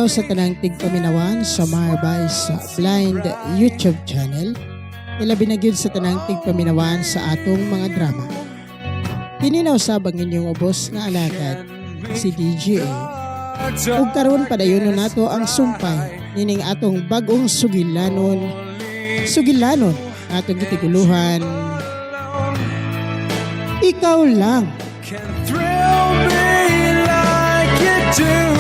adlaw sa tanang tigpaminawan sa Marbay sa Blind YouTube channel. Ilabi na gyud sa tanang tigpaminawan sa atong mga drama. Pininaw sa bangin yung ubos nga alagad, si DGA. Ug karon padayon nato ang sumpay nining atong bag-ong sugilanon atong gitiguluhan. Ikaw lang. Can thrill me like you do.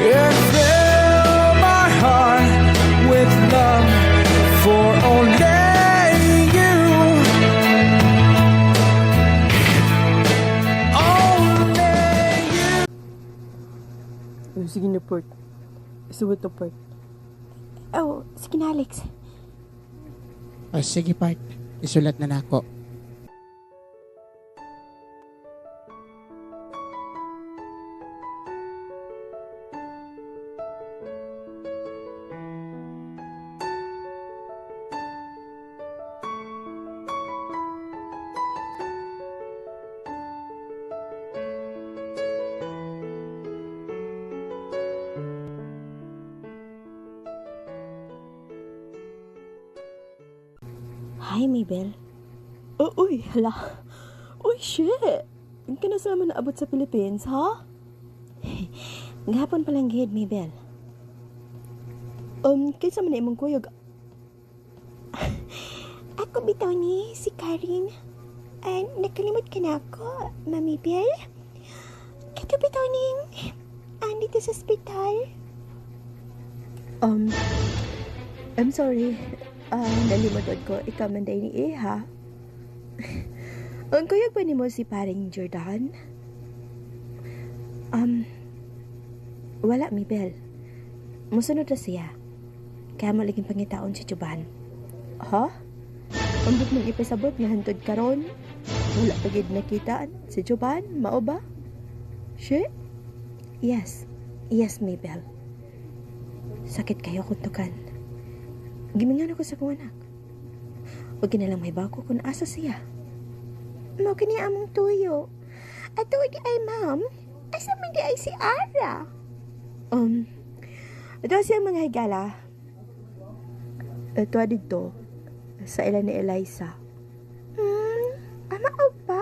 And fill my heart with love for only you. Only you. Sige na, Port. Isuwat na, Port. Oh, sige na, Alex. O sige part, isulat na nako. Hi, Mabel. Oh, uy, hala. Uy, shit. Ang ka na sa naman naabot sa Philippines, ha? Gahapon pa lang gihid, Mabel. Kaysa man na imong kuyog. Ako bitaw ni, si Karin. Nakalimot ka na ako, Mami Bel. Kato bitaw ni, dito sa ospital. I'm sorry. Nalimutod ko, ikaw man day ni Iha. Ang kuyog pa ni mo si paring Jordan? Wala, Mabel. Musunod na siya. Kaya mo laging pangitaon si Juban. Ha? Ambot mong ipasabot nga hantod karon. Wala pagid nakita si Juban, mao ba? Shit? Yes, Mabel. Sakit kayo kuntukan. Gimingan ako sa kong anak. Huwag na lang may bako kung asa siya. Mao kini among tuyo. Ato di ay ma'am. Asa man di ay si Ara? Ito siya mga higala. Ito dito sa ilan ni Eliza. Ama o ba?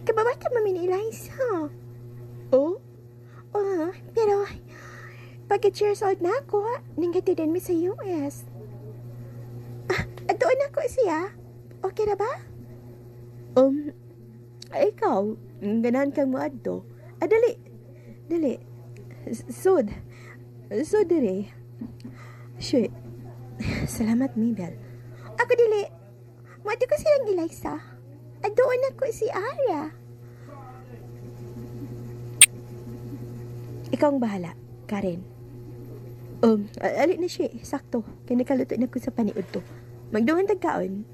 Kababata mami ni Eliza. Oh? Pero pagka-cheers out na ako, nanggatid din mi sa US. Doon ako siya. Okay na ba? Ikaw, ganahan kang maadto. Dali. Sud, diri. Shit. Salamat, Mabel. Ako dili. Mati ko silang Eliza. Doon ako si Aria. Ikaw ang bahala, Karen. Ali na siya, sakto. Kinakaluto na ko sa paniod to. Magduman tagkaon.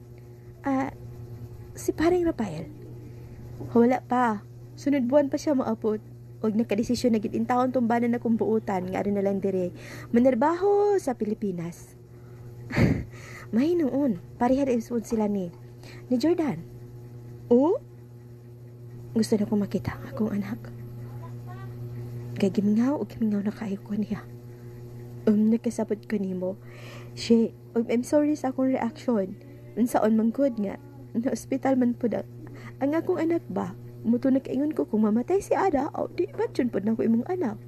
Si paring Rafael. Wala pa. Sunod buwan pa siya maapot. Huwag nakadesisyon na gitintawon tumbanan na kumbuutan. Nga rin na lang dire. Manarbaho sa Pilipinas. May noon. Parihar isod sila ni Jordan. Oh? Gusto na kong makita ang akong anak. Kaya gimingaw na kayo ko niya. Nakasabot ko nimo. She, I'm sorry sa akong reaction. Unsaon man good nga. Na ospital man po da. Ang akong anak ba? Muto na kaingon ko kung mamatay si Ada. Di ba dyan po na ko imong anak?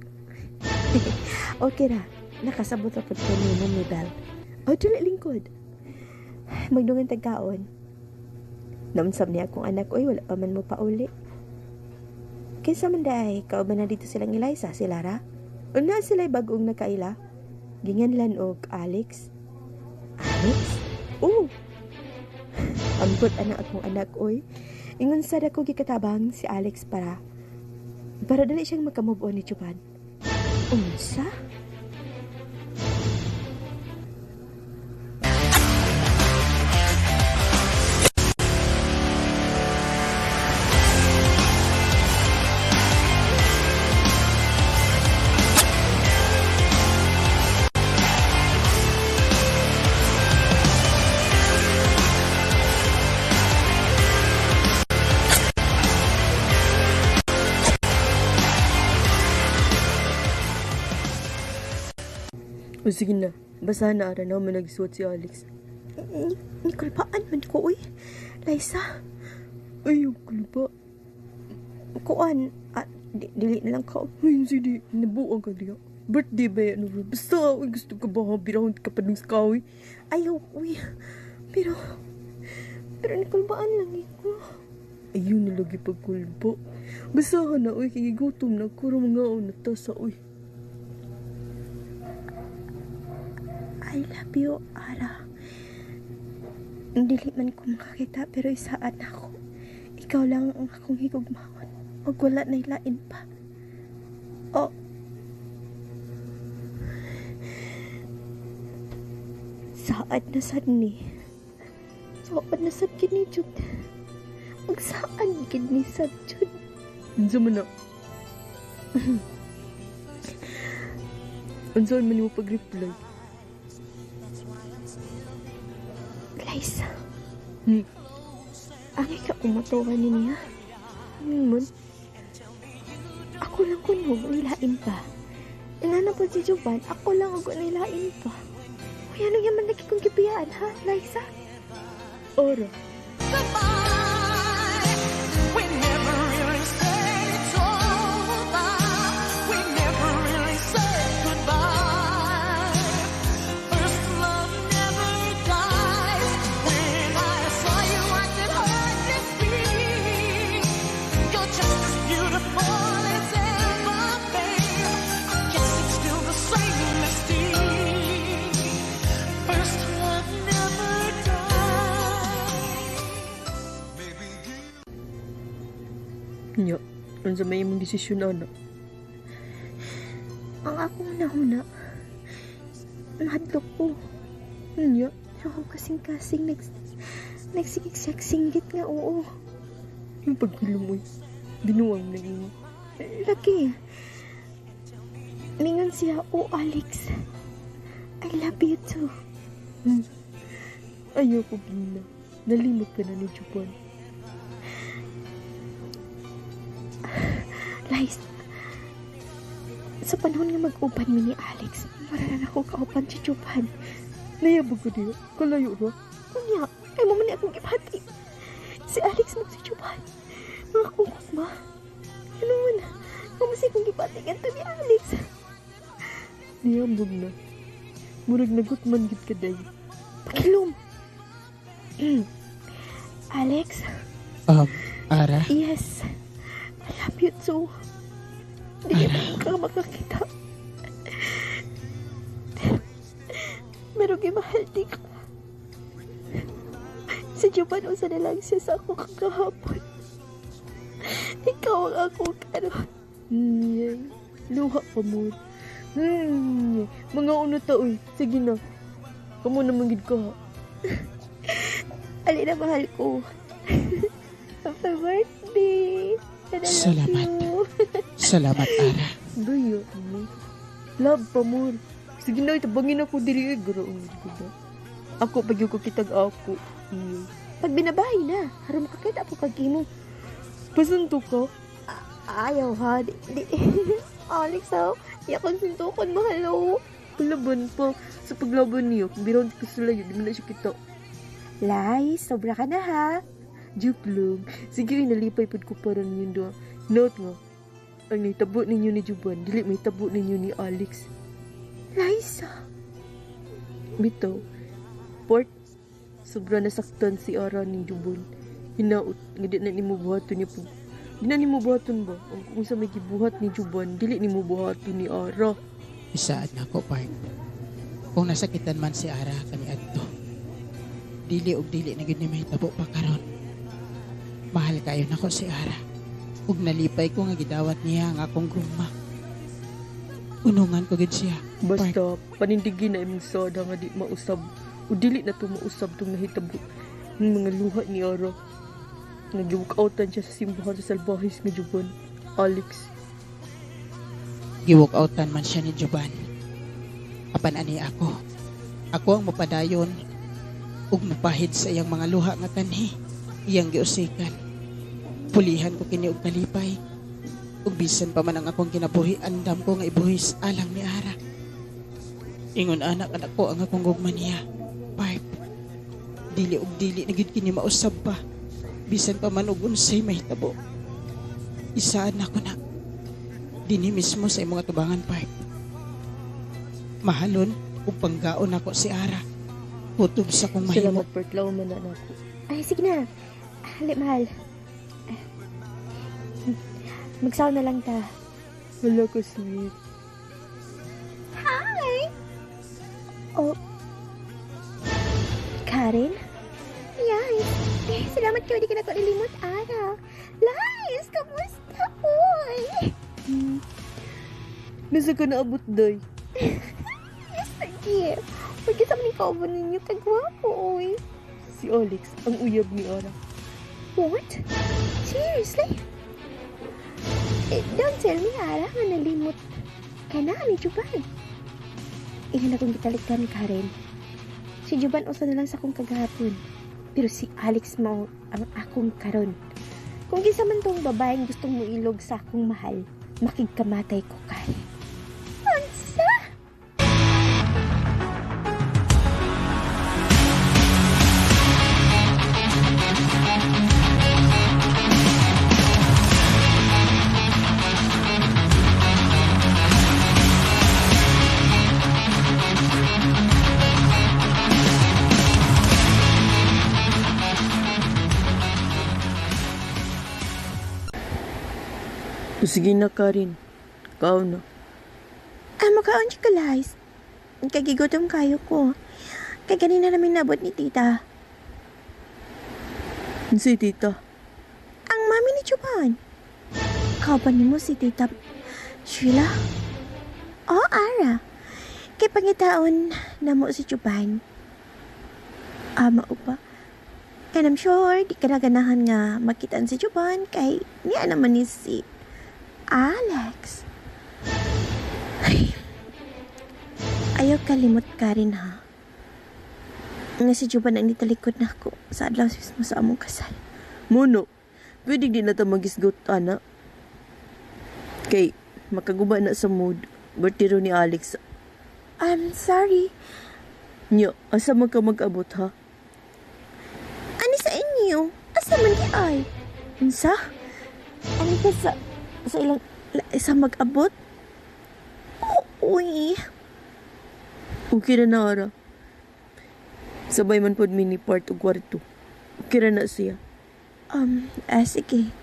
Okay ra. Nakasabot ra po ko nimo, Mabel. Dili lingkod. Magdungan tagkaon. Namsam niya akong anak. Uy, wala pa man mo pauli. Kaysa man daay, kauban na dito silang Eliza, si Lara. Una sila'y bagong nakaila. Ginganlan og Alex. Alex? Oo. Ambot anak akong anak, oy. Ingon sad ako gikatabang si Alex para dali siyang makamove on ni Juban. Unsa? O sige na, basahan na ara na managsuot si Alex. Nikulpaan man ko, uy. Liza. Ayaw, kulpa. Kuan, dili na lang ka. Ay, hindi, nabuang ka diya. Birthday ba yan? Basta, uy, gusto ka ba? Birahon ka pa nung skawi. Ayaw, uy. Pero nikulpaan lang ko. Ayun na lagi pagkulpa. Basahan na, uy, kikigutom na. Kuro mga na tasa, uy. I love you, Ara. Dili man ko makakita pero isaat ako. Ikaw lang ang akong higugmaon. O wala na ilain pa. O. Saat na sad ni. Saat na sad kini jud. Magsaan kini sad jud. Unsa man na? Unsa man mo pag-reply? Liza. Ang ika umatukan niya. Man. Ako lang kuno, nilain pa. Inana po si Juban, ako lang ako nilain pa. Uy, ano yaman lagi kong kipiyaan, ha, Liza? Ora. We never really said it's over. We never really said goodbye. First love never dies. When I saw you, I could hardly speak. You're just as beautiful as ever, babe. I guess it's still the same mystique. First love never dies. Nya, unsa may imong desisyon, ana? Ang akong nahuna, mahadlok ko. Nya, ako kasing-kasing nagsigig-singgit nga, oo. Yung pagkulong mo, binuwang na yun. Lagi. Mingon siya, oh Alex, I love you too. Ayaw ko, Gina. Nalimot ka na ni Juban. Liza, sa panahon nga mag-uban mi ni Alex, mararan ako kaupan si Juban. Nayabog ko diyo, kalayo ra. Kunya, ay mo man akong gipati. Si Alex mo si Juban. Ang akong kusma. Ano man, kamusi kong gipati ganito ni Alex. Nayabog na. Murag nagot man git ka day. Pakilom. Alex? Ara? Yes. I love you too. Hindi ka makakita. Pero gimahal di ka. Si Juban usa na lang siya sa ako kakahapon. Ikaw ang ako karon. Luha pa mo. Mga unot ta, uy. Sige na. Kamu na manggid ka. Ali na mahal ko. Happy birthday. Salamat. Salamat, Ara. Daya, love pa mo. Sige na, itabangin ako diri. Garaon ko. Ako, pag yung kitag ako. Pag binabahay na, haram ka kahit ako kagimo. Pasunto ka? Ayaw ha. Alex ha, yakon suntukon mahalo. Palaban pa. Sa paglaban niyo, kung biron ko sila yun, di mo na siya kita. Lai, sobra ka na ha. Joke lang. Sige rin, nalipay pod ko parang yun doon. Note nga, ang naitabo ninyo ni Juban, dili may tabo ninyo ni Alex. Liza! Bitaw, Port, sobra nasaktan si Ara ni Juban. Hinaot, nga di na ni mo buhaton niya po. Di na ni mo buhaton ba? Kung sa may gibuhat ni Juban, dili ni mo buhaton ni Ara. Isaad na ko, Park. Kung nasakitan man si Ara kami adto, dili og dili na gid ni may tabo pa karon. Mahal kayo nako si Ara. Ug nalipay ko nga gidawat niya ang akong guma. Unungan ko gid siya. Basta, panindigin na imong soda nga di mausab. O dili na to mausab itong nahitabo ng mga luha ni Ara. Nag-walk-outan siya sa simbahan sa Salvahis nga Juban. Alex. Giwalk outan man siya ni Juban. Apan ani ako. Ako ang mapadayon ug mapahid sa iyang mga luha nga kanhi. Iyang giusikan. Pulihan ko kini og nalipay. Ug bisan pa man ang akong kinabuhi, andam ko nga ibuhis alang ni Ara. Ingon anak ko ang akong gugma niya. Pipe. Dili og dili na gid kini mausab pa. Bisan pa man og unsay mahitabo. Isaan ako na. Dinhi mismo sa imong atubangan, Pipe. Mahalon ug panggaon ako si Ara. Kutob sa kong Sila mahimo. magpertlaw man na ako. Ay, sige na. Hali, mahal. Magsaw na lang ta. Wala ko, sweet. Hi! Oh. Karen? Yes. Salamat kayo, di ka na ko nilimot, Ara. Lies, kamusta, oy? Nasa ka naabot, day? Sige. Pagka sa mga kauban ninyo, kagwapo, oy. Si Alex, ang uyab ni Ara. What? Seriously? Don't tell me, Ara, nga nalimot ka na ni Juban. Iyan akong gitalikdan ni Karen. Si Juban usa na lang sa akong kagahapon. Pero si Alex mao ang akong karon. Kung gisa man tong babaeng gustong mo ilog sa akong mahal, makigkamatay ko, Karen. Ansa? Sige na, Karin. Kao na. Makaon siya ka, Lies. Kagigutom kayo ko. Kaya ganina namin nabot ni tita. Si tita. Ang mami ni Juban. Kapan mo si tita Sheila? Oh, Ara. Kay pangitaon na mo si Juban. Mao pa. And I'm sure di ka na ganahan nga makitaan si Juban kay niya naman ni si Alex. Ay. Ayaw kalimot ka rin, ha? Nga si Juban ang nitalikod na ako sa adlaw mismo sa among kasal. Mono, pwede din na ta magisgot, ana. Kay, makaguba na sa mood. Bertiro ni Alex. I'm sorry. Nya, asa man ka mag-abot, ha? Ani sa inyo? Asa man di ay? Unsa? Ani ka sa ilang Isa mag-abot? uy. Okay na na, Ara. Sabay man pod mini part o kwarto. Okay na na siya. Sige.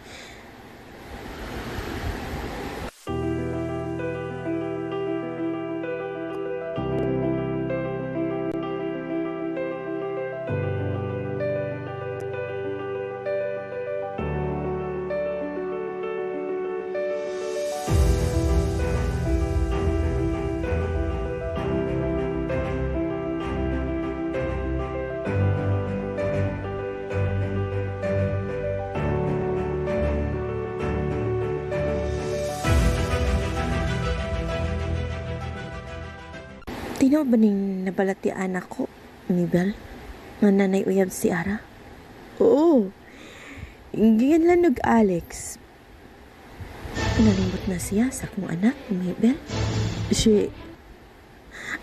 Tinaw ba ning nabalati anak ko, Mibel? Nga nanay uyab si Ara? Oo. Ganyan lang Alex. Pinalimbot na siya sa kong anak, Mibel. Si...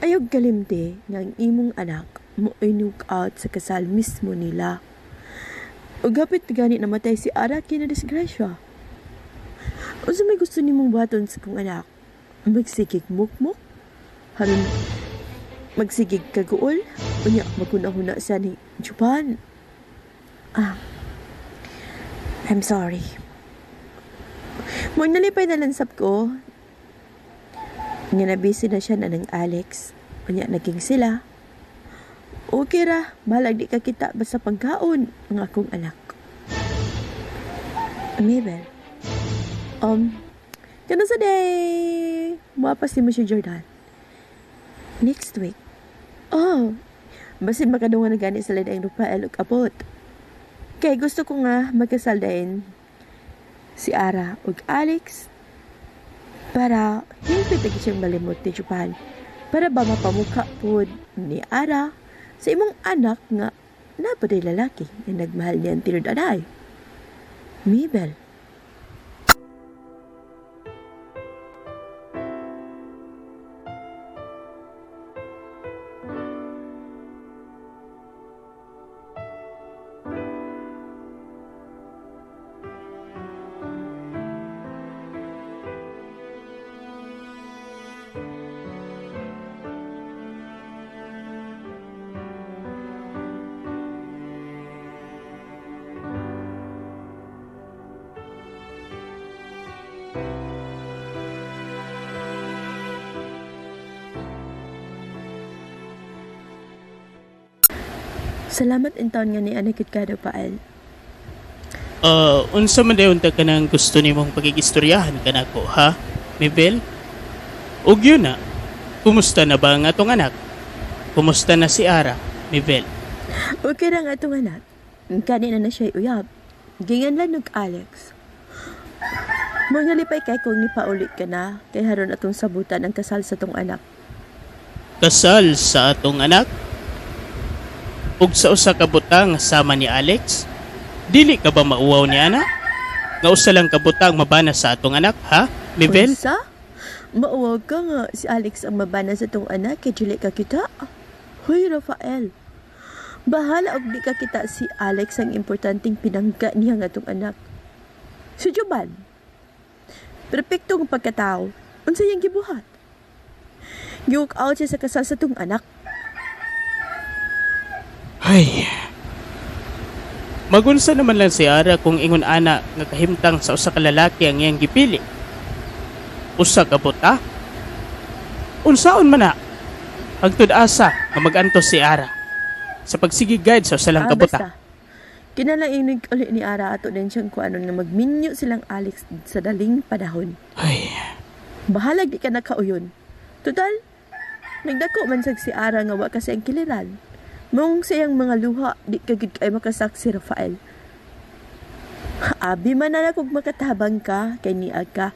Ayog kalimte nga ang imong anak mo inug out sa kasal mismo nila. O gapit gani namatay si Ara kinadisgrasya. O sa may gusto nimong baton sa kong anak, magsigig mukmuk? Haron magsigig kaguol? Unya, magkunahuna siya ni Juban. I'm sorry. Mo nalipay na lansap ko. Nga nabisi na siya na ng Alex. Unya, naging sila. Okay ra, balag di ka kita basta pagkaon ng akong anak. Mabel. Kano sa day? Muapas ni mo si Jordan. Next week. Oh, basin makadungan na gani sa Laday Rafael ug abot. Kay gusto ko nga magkasal din si Ara ug Alex para hindi tagi siyang malimot ni Juban. Para ba mapamuka po ni Ara sa imong anak nga napaday lalaki na nagmahal niya ang tinod anay. Mabel. Salamat in taon nga ni anak ka Rafael. Unsa man dayon ta kanang gusto nimong pagigistoryahan kanako, ha? Mabel? Ug yun na. Kumusta na ba ang atong anak? Kumusta na si Ara, Mabel? Okay ra nga itong anak. Kanina na siya uyab. Gingan lang nung Alex. Mga lipay kay kung nipaulit ka na, kay haron atong sabutan ang kasal sa tong anak. Kasal sa atong anak? Ug sa usa ka butang sama ni Alex? Dili ka ba mauwaw ni ana? Nga usa lang ka butang mabana sa atong anak, ha? Mabel? Unsa? Mauwag ka nga si Alex ang mabana sa tong anak, kay dili ka kita. Hoy, Rafael. Bahala og di ka kita si Alex ang importanteng pinangga niya nga tong anak. Si Juban. Perpektong pagkatao. Unsa iyang gibuhat? Giwalk out siya sa kasal sa tong anak. Ay. Magunsa naman lang si Ara kung ingon ana nga kahimtang sa usa ka lalaki ang iyang gipili. Usa ka buta? Unsaon man na? Hangtod asa nga magantos si Ara sa pagsigigad sa usa lang ka buta. Basta. Kinalainig ulit ni Ara ato din siyang kuanon nga magminyo silang Alex sa daling panahon. Ay. Bahalag di ka nakauyon. Total, nagdako man sag si Ara nga wa kasi ang kiliran. Mong sayang mga luha, di ka gid kay makasak si Rafael. Abi man na kung makatabang ka, kay niag ka.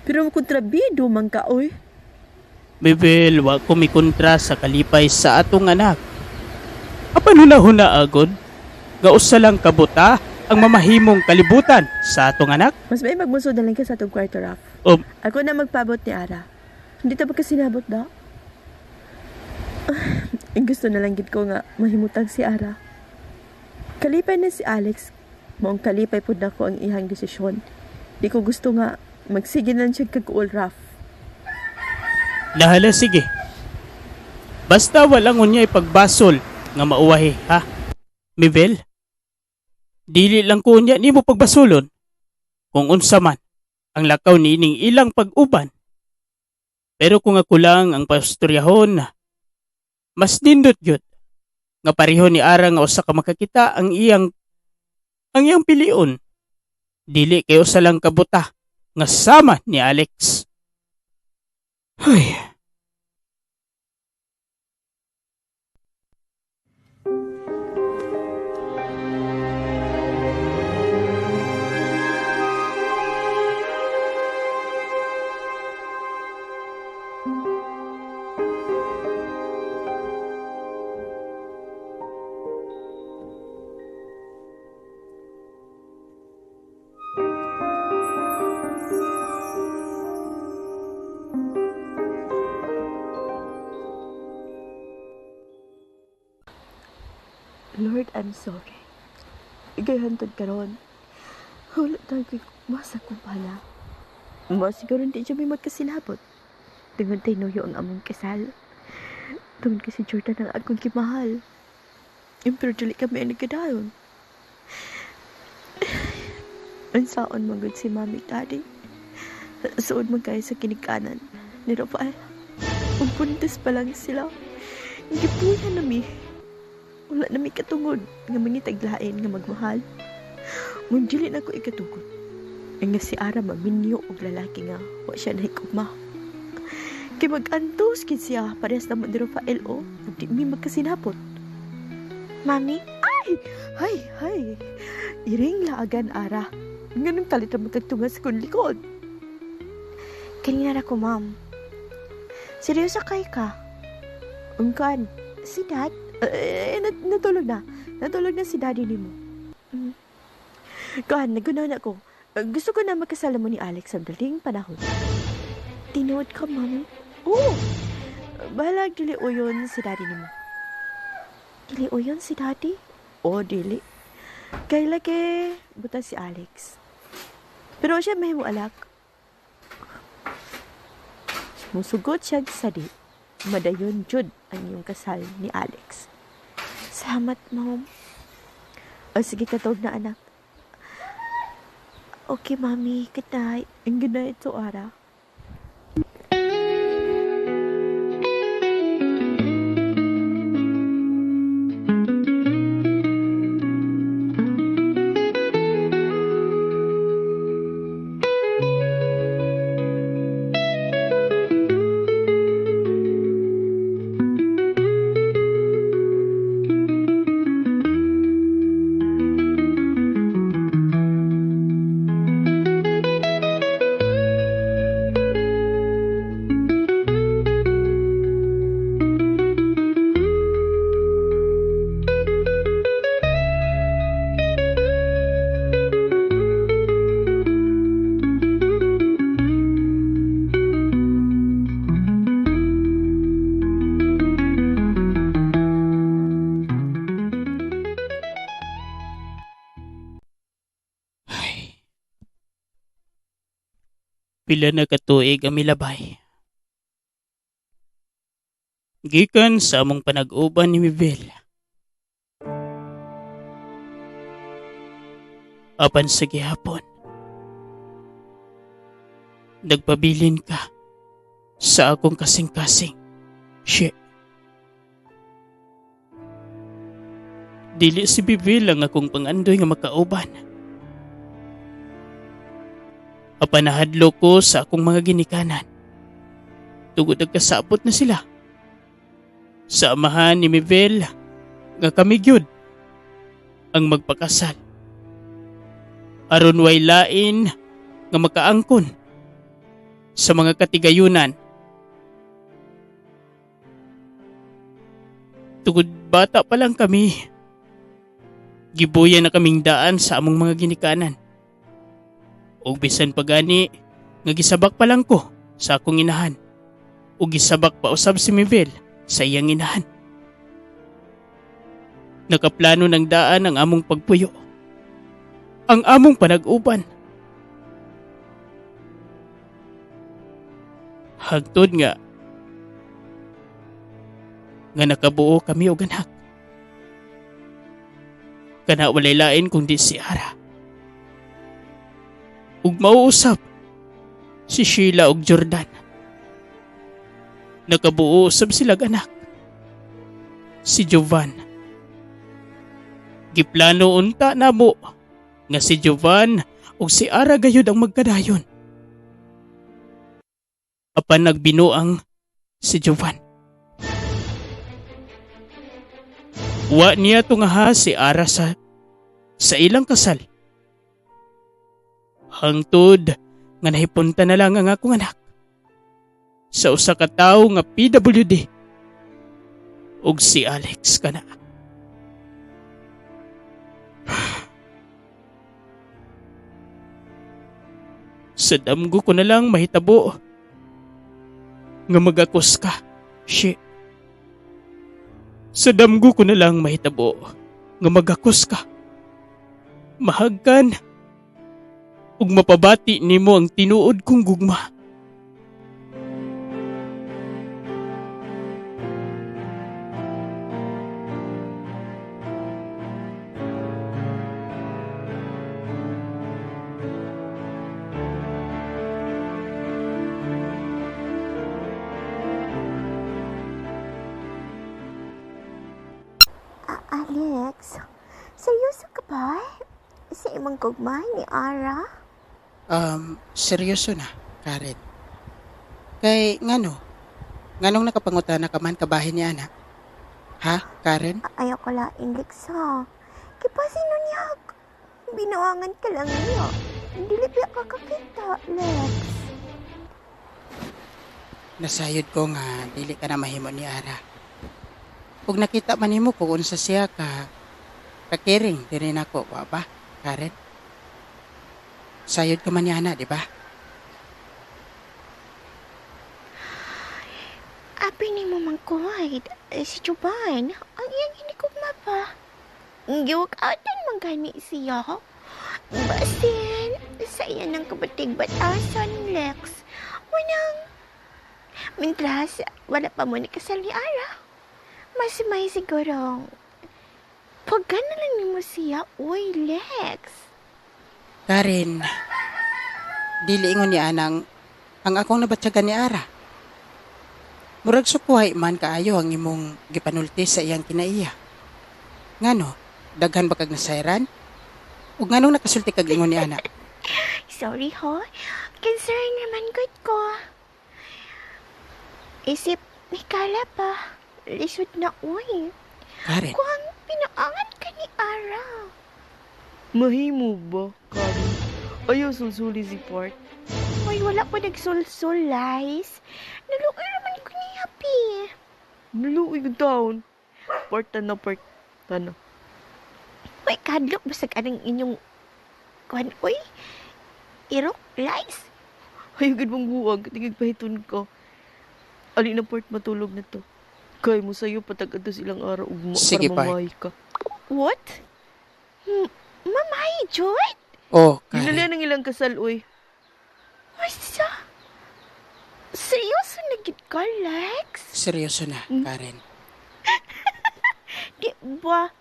Pero kontrabido man ka, oy. Mabel, wa ko mikontra sa kalipay sa atong anak. Apan huna-huna agod, nga usa lang kabuta ang mamahimong kalibutan sa atong anak. Mas may magmusod na lang ka sa atong kwarto, Raf. Ako na magpabot ni Ara. Hindi ta ba kasi nabot da? Ang gusto na lang gid ko nga mahimutang si Ara. Kalipay na si Alex. Maong kalipay pud nako ang ihang desisyon. Di ko gusto nga magsigin lang siya kag-ul, Raf. Lahala, sige. Basta walang unya ipagbasol nga mauwahi, ha? Mabel? Dili lang ko unya nimo pagbasulon. Kung unsa man ang lakaw niining ilang pag-uban. Pero kung ako lang ang pastoryahon, mas nindot yun nga pareho ni Ara nga usa ka makakita ang iyang pilion. Dili kay usa lang kabuta nga sama ni Alex. Ay. Lord, I'm sorry. Igayhantod ka ron. Hulot tayo kay masa kong pala. Siguro hindi siya may magkasilabot. Tungon tayo nuyo ang among kasal. Tungon kasi Jordan ang akong kimahal. Pero dili kami ang nagkadayon. Ang saon magod si mami daddy. Suod man kayo sa kinikanan ni Rafael. Kung puntis pa lang sila. Hindi po yan nami. Wala na may katungod nga mangitaglain nga magmahal. Mundili na ko ikatugod. Nga si Ara maminyo og lalaki nga wa siya nahikugma. Kay mag-antos kid siya parehas naman ni Rafael o di mi magkasinapot. Mami? Hay. Iring laagan Ara. Nganong talit na magkagtunga sa kong likod. Kanina na ko, ma'am. Seryoso kay ka? Ungkan. Si Dad? Natulog na. Natulog na si daddy ni mo. Kuhan, nagunaw na ko. Gusto ko na magkasala mo ni Alex sa daling panahon. Tinuod ka, ma'am? Oo. Bahala dili uyon si daddy ni mo. Dili o yun si Daddy? Oo, dili. Kay laki, buta si Alex. Pero siya may mo alak. Musugot siya sa di. Madayon jud ang iyong kasal ni Alex. Salamat, ma'am. O sige, katog na anak. Okay, Mami. Good night. Ang ganda ito, Ara. Pila na katuig ang milabay. Gikan sa among panag-uban ni Mibel. Apan sa gihapon, nagpabilin ka sa akong kasing-kasing. Shit. Dili si Mibel ang akong pangandoy nga makauban. Apan nahadlo ko sa akong mga ginikanan. Tugod nagkasabot na sila. Sa amahan ni Mibel nga kami gyud ang magpakasal. Aron way lain nga makaangkon sa mga katigayunan. Tugod bata pa lang kami, gibuya na kaming daan sa among mga ginikanan. Ug bisan pa gani, nga gisabak pa lang ko sa akong inahan. Ug gisabak pa usab si Mibel sa iyang inahan. Nakaplano ng daan ang among pagpuyo. Ang among panag-uban. Hagtod nga nakabuo kami og anak. Kana walay lain kundi si Ara. Ug mauusap si Sheila ug Jordan. Nakabuo usab sila anak. Si Jovan. Giplano unta namo nga si Jovan ug si Ara gayud ang magkadayon. Apan nagbinuang si Jovan. Wa niya tungaha si Ara sa ilang kasal. Hangtod nga nahipunta na lang ang akong anak sa usa ka tawo nga PWD ug si Alex kana. Sa damgo ko na lang mahitabo nga magakos ka. Shit. Sa damgo ko na lang mahitabo nga magakos ka. Mahagkan ug mapabati nimo ang tinuod kong gugma. Alex, seryoso ka ba? Sa imong gugma ni Ara? Seryoso na, Karen. Kay nganong nakapangutana ka man kabahin niya na? Ha, Karen? Ayaw ko laing, Lex, ha? Kipasino niya? Binuangan ka lang niya. Dili biya ka kakita, Lex. Nasayod ko nga dili ka na mahimo ni Ara. Ug nakita man nimo kung unsa siya kakiring diri nako, wa ba, Karen? Sayod ka man niya na, di ba? Abi ni mo man kuwait, si Juban, ang iyang hinikugma pa. Giwag-atan man gani siya. Basin, sa iya ng kabatig batasan, Lex. Mintras, wala pa mo ni kasal ni Ara. Mas may sigurong pagka na lang ni mo siya, uy, Lex. Karen, dili ingon niya ang akong nabatyagan ni Ara. Murag sukuhay man kaayo ang imong gipanulti sa iyang kinaiya. Ngano, daghan ba kag nasayran? Ug nganong nakasulti kag ingon ni ana? Sorry ho, concern naman good ko. Isip, ni Kala pa. Lisod na, uy. Karen, Kung pinaangat ka ni Ara. Mahimo ba, Karen? Ayaw sulsuli si Part. Uy, wala po nagsulsul, lies. Naluoy naman ko ni Happy. Naluoy ko taon. Part na part. Tana. Uy, kadlok basag anong inyong kuhan, uy. Irok, lies. Ayaw gid mong buwag. Tingig pahiton ka. Ali na Part matulog na to. Kay mo sa'yo patag ato silang araw ugma Sige, para Part. mamahay ka. What? Mamay, Joy? oh, Karen. Ginalian ang ilang kasal, uy. Wasa? ka, Lex? Seryoso na, Karen. Di ba?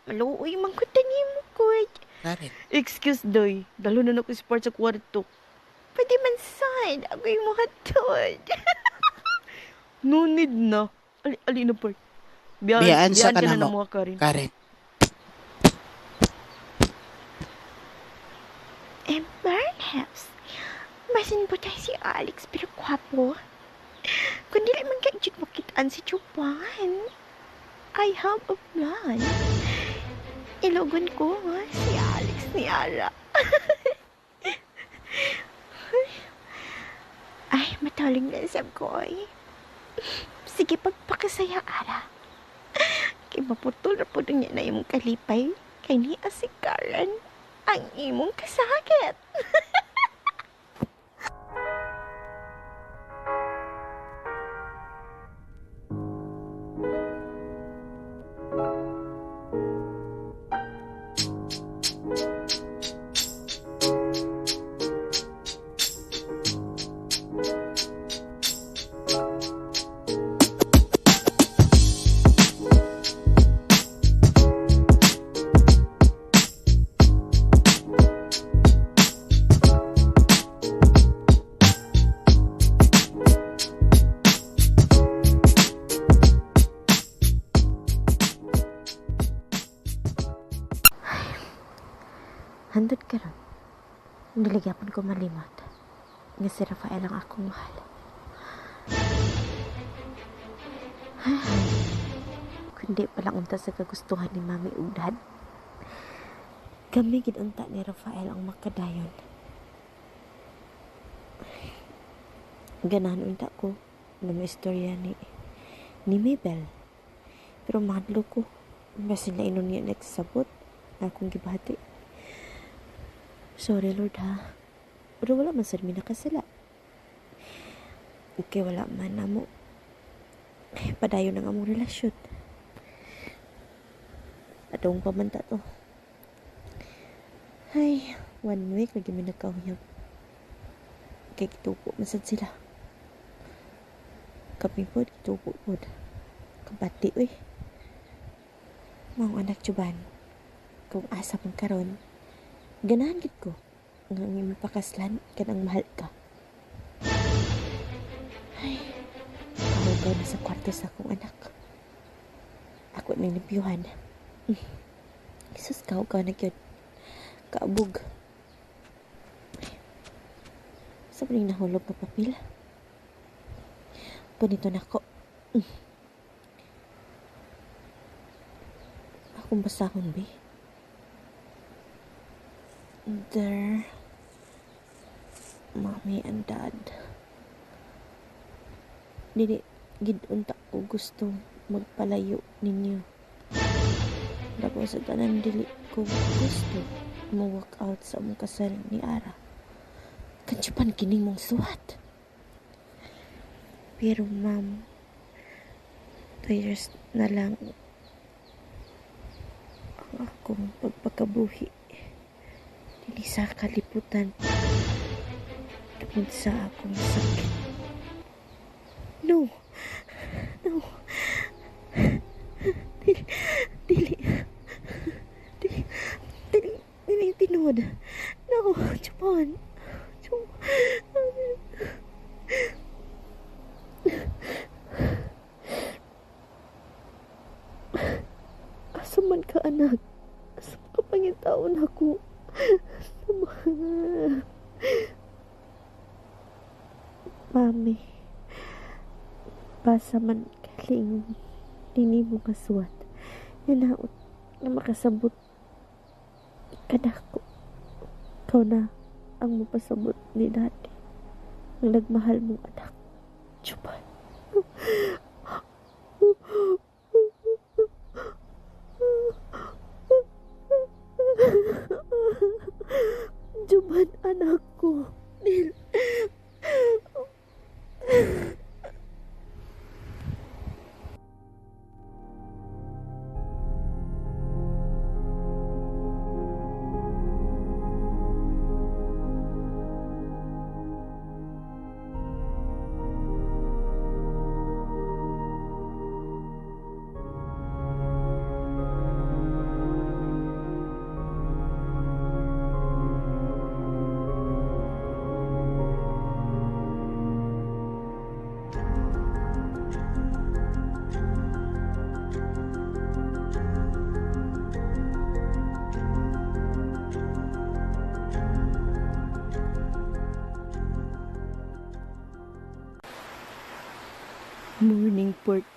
Maluoy man ko tani mo ko. Karen, Excuse, doy. Dalo na ako sport sa kwarto. Pwede man saan. Ako'y mo hatod. No need na. Ali na part. biyaan sa ka na kanamo. mga Karin. Karen, Perhaps, masin po tayo si Alex pero kwapo. Kung dili man ka makitaan si Chupan, I have a plan. Ilogon ko si Alex ni Ara. Ay, mataling na sab ko ay. Sige, pagpakasaya, Ara. Kay maputol na po niya na yung kalipay. Kay ni si Karen ang imong kasakit. Handod ka ron. Niligyapan ko malimot. Nga si Rafael ang akong mahal. Kundi palang unta sa kagustuhan ni Mami ug Dad. Kami ginunta ni Rafael ang makadayon. Ganahan unta ko na may istorya ni Mabel. Pero mahadlo ko. Basin na inon niya nagsabot na akong gibati. Sorry, Lord, ha? Pero wala man sad mi nakasala. Okay, wala man na mo. Padayon ang among relasyon. Atong pamanta to. Ay, 1 week lagi mi nagkauyab. Kay kitupo masad sila. Kami po, kitupo po. Kabati, uy. Mga anak Juban, kung asa mong karon, ganahan gid ko nga ang mapakaslan kanang mahal ka. Ay, ako na sa kwarto sa akong anak. Ako nang nabiyuhan. Jesus, ka na yun. Kaabog. Sa maling nahulog na papel. Punito na ako. Akong basahon, be. There, Mommy and Dad. Dili gid unta ko gusto magpalayo ninyo. Dako sa tanan dili ko gusto mo-walk out sa among kasal ni Ara. Kansupan kini mong suwat. Pero ma'am, 2 years na lang ang akong pagpakabuhi. Dili sa kaliputan tungod sa akong sakit. No. Dili tinod. No, Japan. Asa man ka, anak? Asa ka pangitaon ako? Mami, basa man kaling dini mo kasuwat. Yanaot na makasabot kadako. Ikaw na ang mapasabot ni Daddy. Ang nagmahal mong anak. Chupan. Juban, anak ko. Nil. Morning, Port.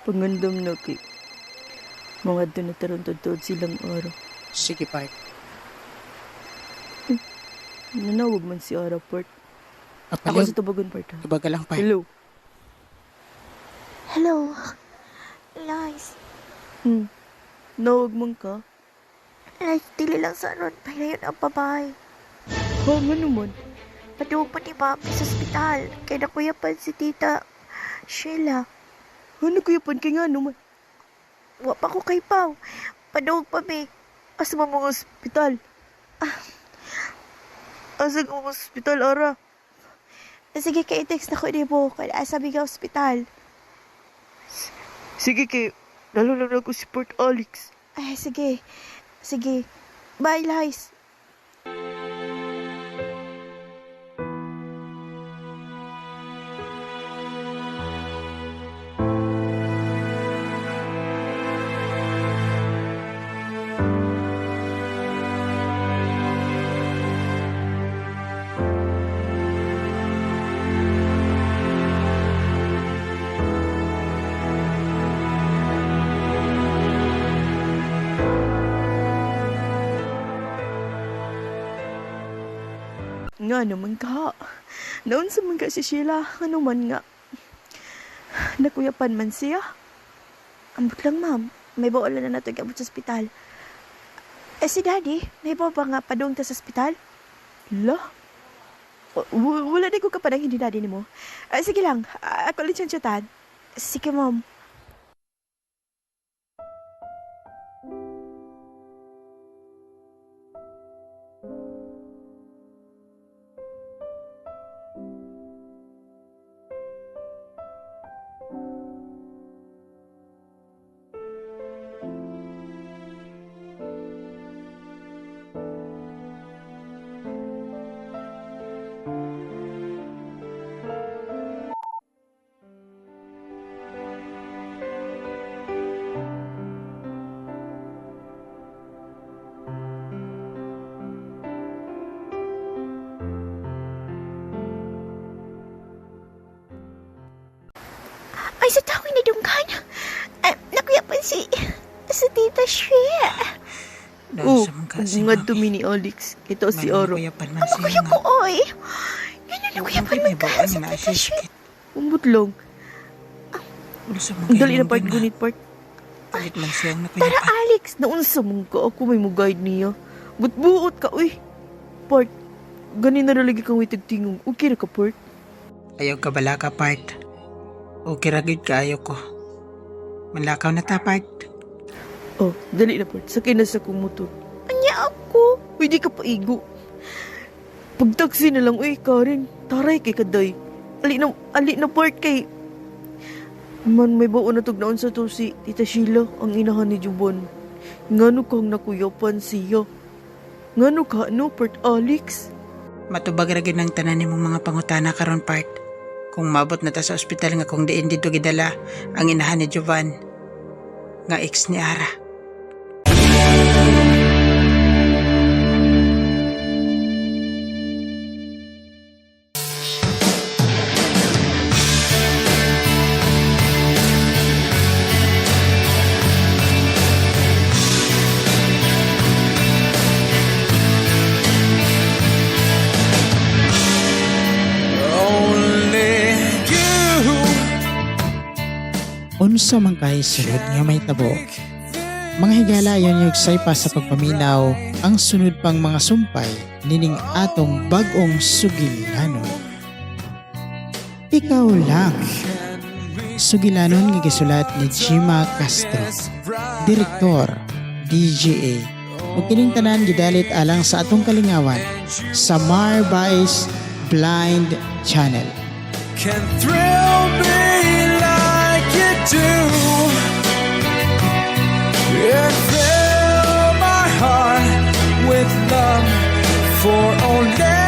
Pangandam na kay. Mga doon na taruntod silang araw. Sige, part. Nanawag man si Ara, Port. Ako Kapalog, sa tubagon, Port. ha? ibaga lang, part. Hello. Hello. Lies. Nawag man ka? Lies, dili lang sa ron. Pahilayon ang babae. Ha, nga naman. Paduog pa ni Papi sa ospital. Kaya nakuyapan si Tita Sheila. Ano kuyapan kay nga naman? Wa pa ko kay Pao. Paduog pa mi. Asa ba mga ospital? Asa ka mga ospital, Ara? Sige, kay text na ko ni mo. Kaya sabi ka ospital. Sige kay, lalo lang ako si Port Alex. Ay, sige. Sige. Bye, Lies. Nga naman ka. Noon sa mga si Sheila, ano man nga. Nakuyapan man siya. Ambot lang, ma'am. May bawala na nato gabot sa ospital. Si Daddy, may bawa ba nga padung ta sa ospital? La? Wala di ko kapanang hindi daddy ni mo. Sige lang, ako ulit siyang chatan. Sige, ma'am. Ay, sa tawin ni Dunggan. Nakuyapan si Tita Shea. Oh, nga dumi ni Alex. Ito si Oro. Nakuya ko, oy. Nakuyapan man ka sa Tita Shea. Umbot lang. Ang dali na part gunit part. Palit man siyang Tara, nakuyapan. Alex. Naunsa mong ka ako may mo-guide niya. Buot ka, uy. Part, ganin na nalagi kang witag tingong. Okay na ka, Part? Ayaw ka bala ka, part. Okay ragid ka, ayaw ko. Manlakaw na ta, part. Oh, dali na, Part. Sakay na sa kong motor. Anya ako. Uy, di ka paigo. Pagtaksi na lang, uy, Karen. Taray kay kaday. Ali na, Part, kay... Man, may baon na tugnaon sa to si Tita Sheila, ang inahan ni Juban. Ngano kang nakuyapan siya? Ngano ka, no, Part Alex? Matubag ragid ng tanan ni mong mga pangutana karon, part. Kung mabot na ta sa ospital nga kung diin dito gidala ang inahan ni Jovan nga ex ni Ara. Only you. Unsa man kay sunod nga may tabo. Mga higala yon yung saypa sa pagpaminaw ang sunod pang mga sumpay nining atong bagong sugilanon. Ikaw lang. Sugilanon nga gisulat ni Jima Castro, Direktor, DGA. Ug kining tanan gidalit alang sa atong kalingawan sa Marbais Blind Channel. Can thrill me like you do. And fill my heart with love for only